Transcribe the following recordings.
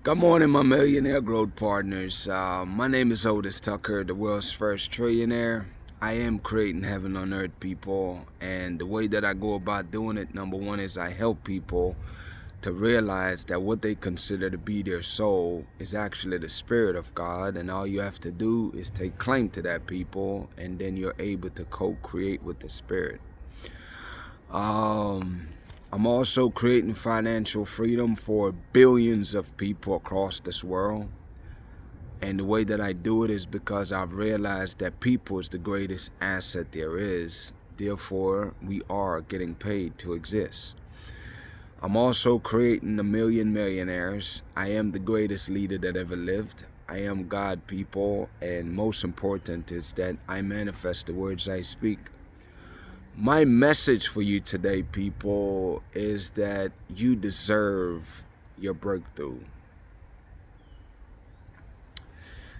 Good morning, my millionaire growth partners. My name is Otis Tucker, the world's first trillionaire. I am creating heaven on earth, people, and the way that I go about doing it, number one, is I help people to realize that what they consider to be their soul is actually the spirit of God, and all you have to do is take claim to that, people, and then you're able to co-create with the spirit. I'm also creating financial freedom for billions of people across this world. And the way that I do it is because I've realized that people is the greatest asset there is. Therefore, we are getting paid to exist. I'm also creating 1,000,000 millionaires. I am the greatest leader that ever lived. I am God, people. And most important is that I manifest the words I speak. My message for you today, people, is that you deserve your breakthrough.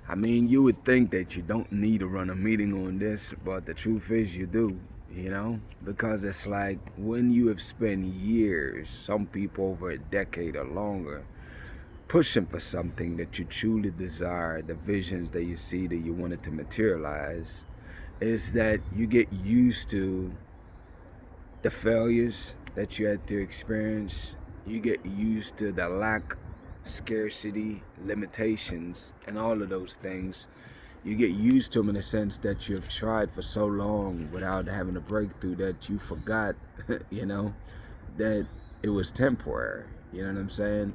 I mean, you would think that you don't need to run a meeting on this, but the truth is you do, because it's like when you have spent years, some people over a decade or longer, pushing for something that you truly desire, the visions that you see that you wanted to materialize, is that you get used to the failures that you had to experience. You get used to the lack, scarcity, limitations, and all of those things. You get used to them in the sense that you've tried for so long without having a breakthrough that you forgot, that it was temporary. You know what I'm saying?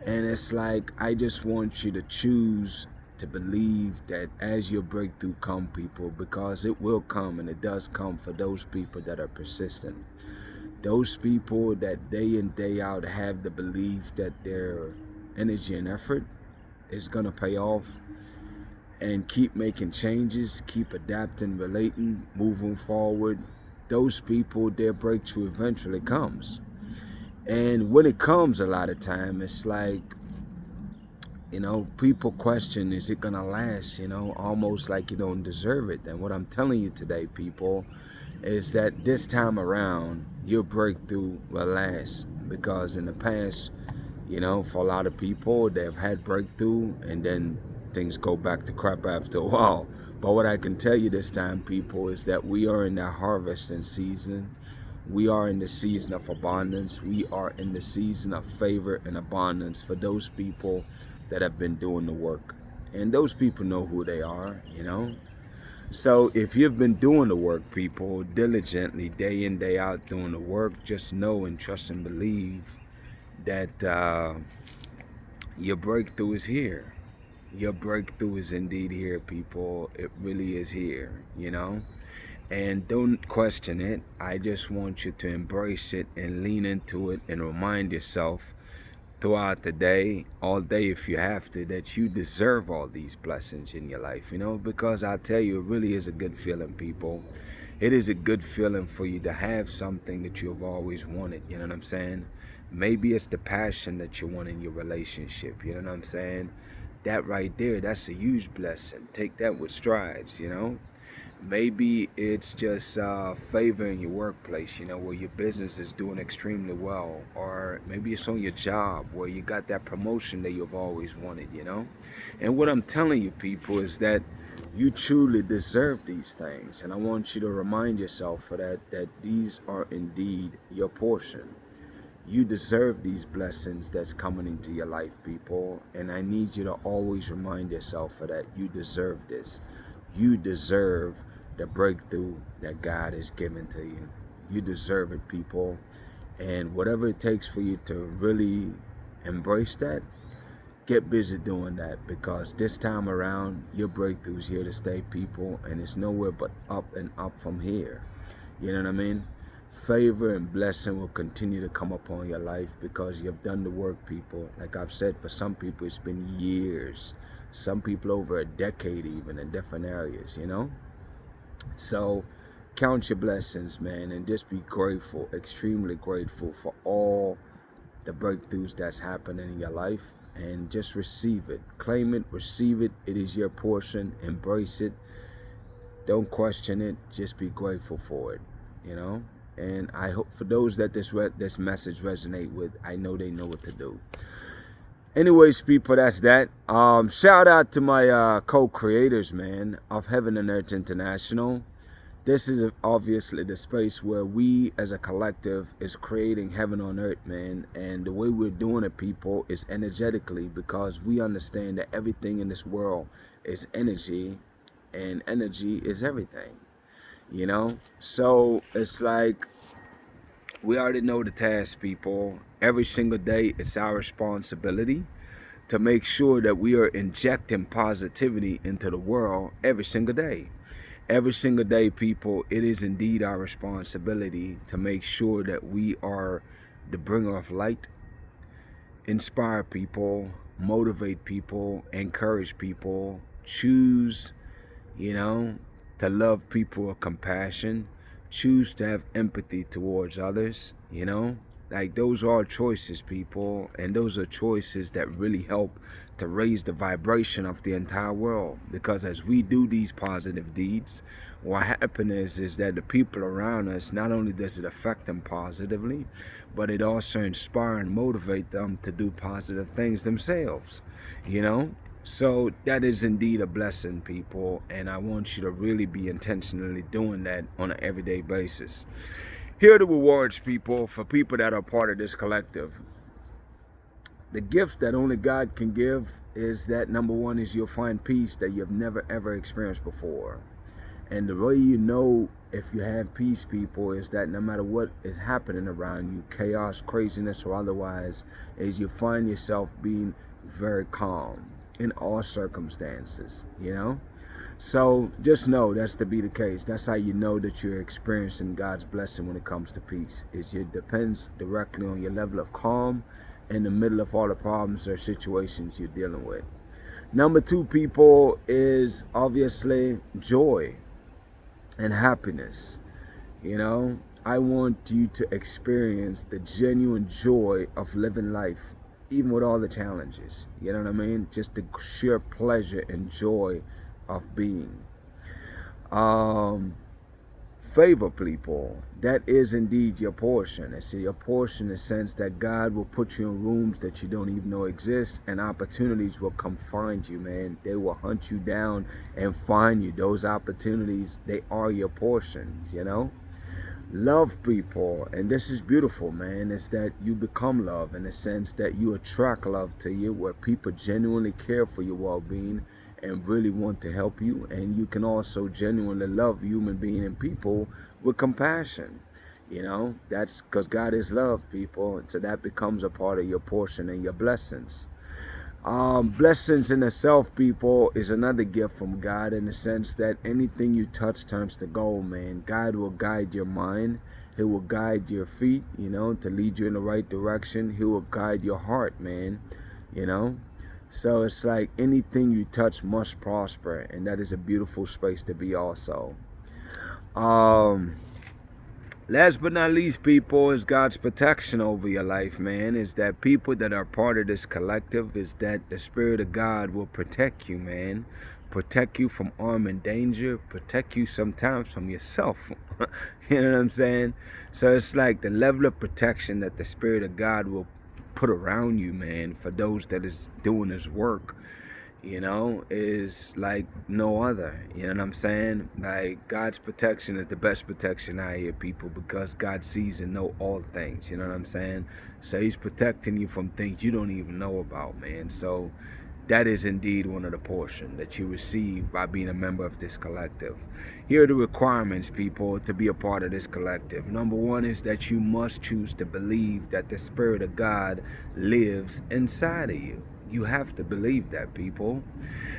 And it's like, I just want you to choose to believe that as your breakthrough come, people, because it will come, and it does come for those people that are persistent. Those people that day in, day out have the belief that their energy and effort is going to pay off, and keep making changes, keep adapting, relating, moving forward. Those people, their breakthrough eventually comes. And when it comes, a lot of time, it's like, people question, is it gonna last? Almost like you don't deserve it. And what I'm telling you today, people, is that this time around, your breakthrough will last. Because in the past, for a lot of people, they've had breakthrough and then things go back to crap after a while. But what I can tell you this time, people, is that we are in that harvesting season. We are in the season of abundance. We are in the season of favor and abundance for those people that have been doing the work. And those people know who they are. So if you've been doing the work, people, diligently, day in, day out, doing the work, just know and trust and believe that your breakthrough is here. Your breakthrough is indeed here, people. It really is here. And don't question it. I just want you to embrace it and lean into it and remind yourself throughout the day, all day if you have to, that you deserve all these blessings in your life, because I tell you, it really is a good feeling, people. It is a good feeling for you to have something that you have always wanted, you know what I'm saying? Maybe it's the passion that you want in your relationship, you know what I'm saying? That right there, that's a huge blessing. Take that with strides. Maybe it's just favor in your workplace, where your business is doing extremely well. Or maybe it's on your job where you got that promotion that you've always wanted. And what I'm telling you, people, is that you truly deserve these things. And I want you to remind yourself of that these are indeed your portion. You deserve these blessings that's coming into your life, people. And I need you to always remind yourself of that. You deserve this. You deserve the breakthrough that God has given to you. You deserve it, people. And whatever it takes for you to really embrace that, get busy doing that, because this time around, your breakthrough is here to stay, people. And it's nowhere but up and up from here. You know what I mean? Favor and blessing will continue to come upon your life because you've done the work, people. Like I've said, for some people, it's been years. Some people over a decade even in different areas. So count your blessings, man, and just be grateful, extremely grateful for all the breakthroughs that's happening in your life, and just receive it. Claim it, receive it. It is your portion. Embrace it. Don't question it. Just be grateful for it. And I hope for those that this message resonate with, I know they know what to do. Anyways, people, that's that. Shout out to my co-creators, man, of Heaven and Earth International. This is obviously the space where we as a collective is creating heaven on earth, man. And the way we're doing it, people, is energetically, because we understand that everything in this world is energy, and energy is everything, you know? So it's like, we already know the task, people. Every single day, it's our responsibility to make sure that we are injecting positivity into the world every single day. Every single day, people, it is indeed our responsibility to make sure that we are the bringer of light, inspire people, motivate people, encourage people, choose, you know, to love people with compassion, choose to have empathy towards others, you know. Like, those are choices, people, and those are choices that really help to raise the vibration of the entire world. Because as we do these positive deeds, what happens is that the people around us, not only does it affect them positively, but it also inspire and motivate them to do positive things themselves, you know. So that is indeed a blessing, people, and I want you to really be intentionally doing that on an everyday basis. Here are the rewards, people, for people that are part of this collective. The gift that only God can give is that, number one, is you'll find peace that you've never ever experienced before. And the way you know if you have peace, people, is that no matter what is happening around you, chaos, craziness, or otherwise, is you find yourself being very calm in all circumstances, you know? So just know that's to be the case. That's how you know that you're experiencing God's blessing when it comes to peace. It depends directly on your level of calm in the middle of all the problems or situations you're dealing with. Number two, people, is obviously joy and happiness. You know, I want you to experience the genuine joy of living life, even with all the challenges. You know what I mean? Just the sheer pleasure and joy of being. Favor, people, that is indeed your portion. It's your portion in the sense that God will put you in rooms that you don't even know exist, and opportunities will come find you, man. They will hunt you down and find you. Those opportunities, they are your portions, you know. Love, people, and this is beautiful, man, is that you become love in the sense that you attract love to you, where people genuinely care for your well-being and really want to help you. And you can also genuinely love human beings and people with compassion. You know, that's because God is love, people, and so that becomes a part of your portion and your blessings. Blessings in itself, people, is another gift from God, in the sense that anything you touch turns to gold, man. God will guide your mind. He will guide your feet, you know, to lead you in the right direction. He will guide your heart, man, you know. So it's like anything you touch must prosper, and that is a beautiful space to be also. Last but not least, people, is God's protection over your life, man. Is that people that are part of this collective, is that the Spirit of God will protect you, man. Protect you from harm and danger. Protect you sometimes from yourself. You know what I'm saying? So it's like the level of protection that the Spirit of God will put around you, man, for those that is doing His work, you know, is like no other. You know what I'm saying? Like, God's protection is the best protection out here, people, because God sees and know all things. You know what I'm saying? So He's protecting you from things you don't even know about, man. So that is indeed one of the portion that you receive by being a member of this collective. Here are the requirements, people, to be a part of this collective. Number one is that you must choose to believe that the Spirit of God lives inside of you. You have to believe that, people.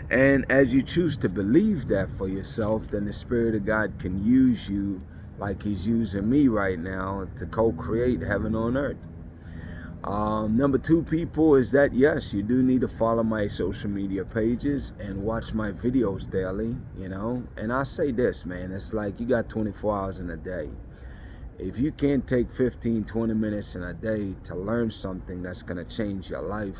And as you choose to believe that for yourself, then the Spirit of God can use you like He's using me right now to co-create heaven on earth. Number two, people, is that yes, you do need to follow my social media pages and watch my videos daily, you know. And I say this, man, it's like you got 24 hours in a day. If you can't take 15, 20 minutes in a day to learn something that's going to change your life,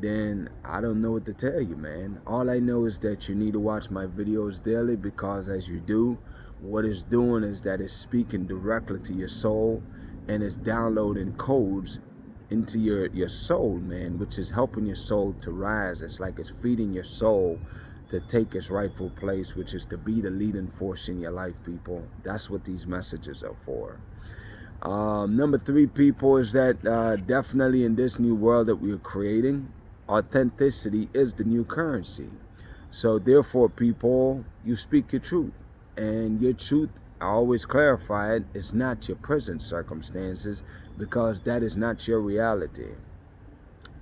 then I don't know what to tell you, man. All I know is that you need to watch my videos daily, because as you do, what it's doing is that it's speaking directly to your soul, and it's downloading codes into your soul, man, which is helping your soul to rise. It's like it's feeding your soul to take its rightful place, which is to be the leading force in your life, people. That's what these messages are for. Number three, people, is that definitely in this new world that we are creating, authenticity is the new currency. So therefore, people, you speak your truth. And your truth, I always clarify it, is not your present circumstances, because that is not your reality.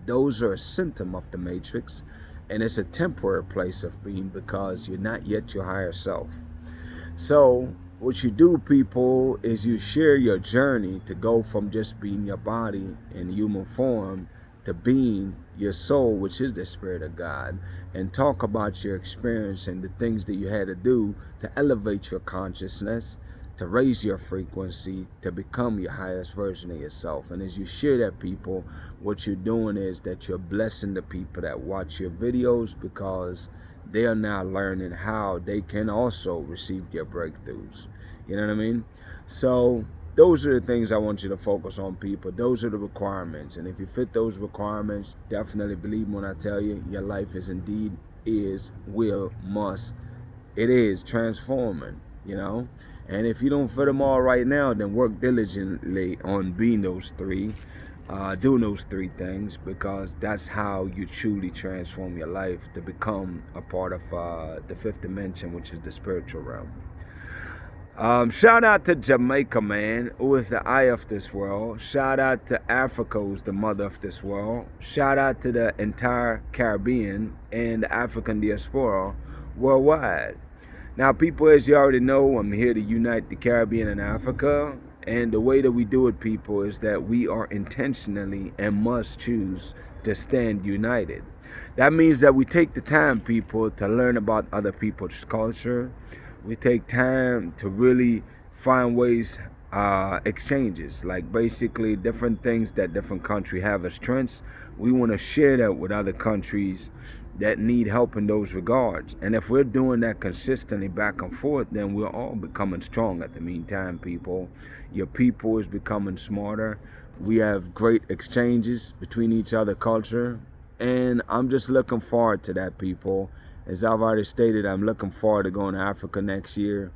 Those are a symptom of the matrix, and it's a temporary place of being, because you're not yet your higher self. So what you do, people, is you share your journey to go from just being your body in human form to being your soul, which is the Spirit of God, and talk about your experience and the things that you had to do to elevate your consciousness, to raise your frequency, to become your highest version of yourself. And as you share that, people, what you're doing is that you're blessing the people that watch your videos, because they are now learning how they can also receive their breakthroughs. You know what I mean? So those are the things I want you to focus on, people. Those are the requirements. And if you fit those requirements, definitely believe me when I tell you, your life is indeed, is, will, must. It is transforming, you know? And if you don't fit them all right now, then work diligently on being those three, doing those three things, because that's how you truly transform your life to become a part of the fifth dimension, which is the spiritual realm. Shout out to Jamaica, man, who is the eye of this world. Shout out to Africa, who's the mother of this world. Shout out to the entire Caribbean and the African diaspora worldwide. Now, people, as you already know, I'm here to unite the Caribbean and Africa. And the way that we do it, people, is that we are intentionally and must choose to stand united. That means that we take the time, people, to learn about other people's culture. We take time to really find ways, exchanges, like basically different things that different countries have as strengths. We want to share that with other countries that need help in those regards. And if we're doing that consistently back and forth, then we're all becoming strong at the meantime, people. Your people is becoming smarter. We have great exchanges between each other culture. And I'm just looking forward to that, people. As I've already stated, I'm looking forward to going to Africa next year.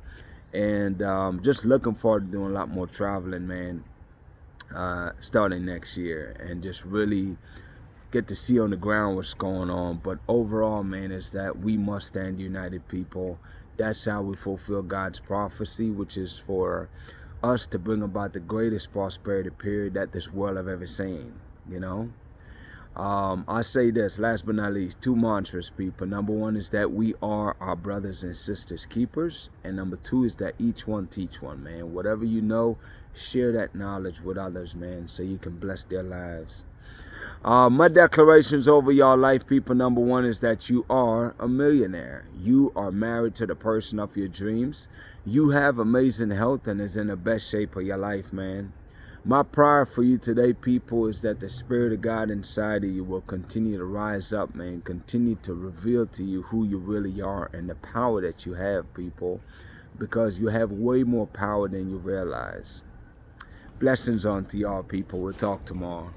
And just looking forward to doing a lot more traveling, man, starting next year. And just really get to see on the ground what's going on. But overall, man, is that we must stand united, people. That's how we fulfill God's prophecy, which is for us to bring about the greatest prosperity period that this world have ever seen, you know. I say this, last but not least, two mantras, people. Number one is that we are our brothers and sisters keepers. And number two is that each one teach one, man. Whatever you know, share that knowledge with others, man, so you can bless their lives. My declarations over y'all life, people. Number one is that you are a millionaire. You are married to the person of your dreams. You have amazing health and is in the best shape of your life, man. My prayer for you today, people, is that the Spirit of God inside of you will continue to rise up, man. Continue to reveal to you who you really are and the power that you have, people, because you have way more power than you realize. Blessings on to y'all, people. We'll talk tomorrow.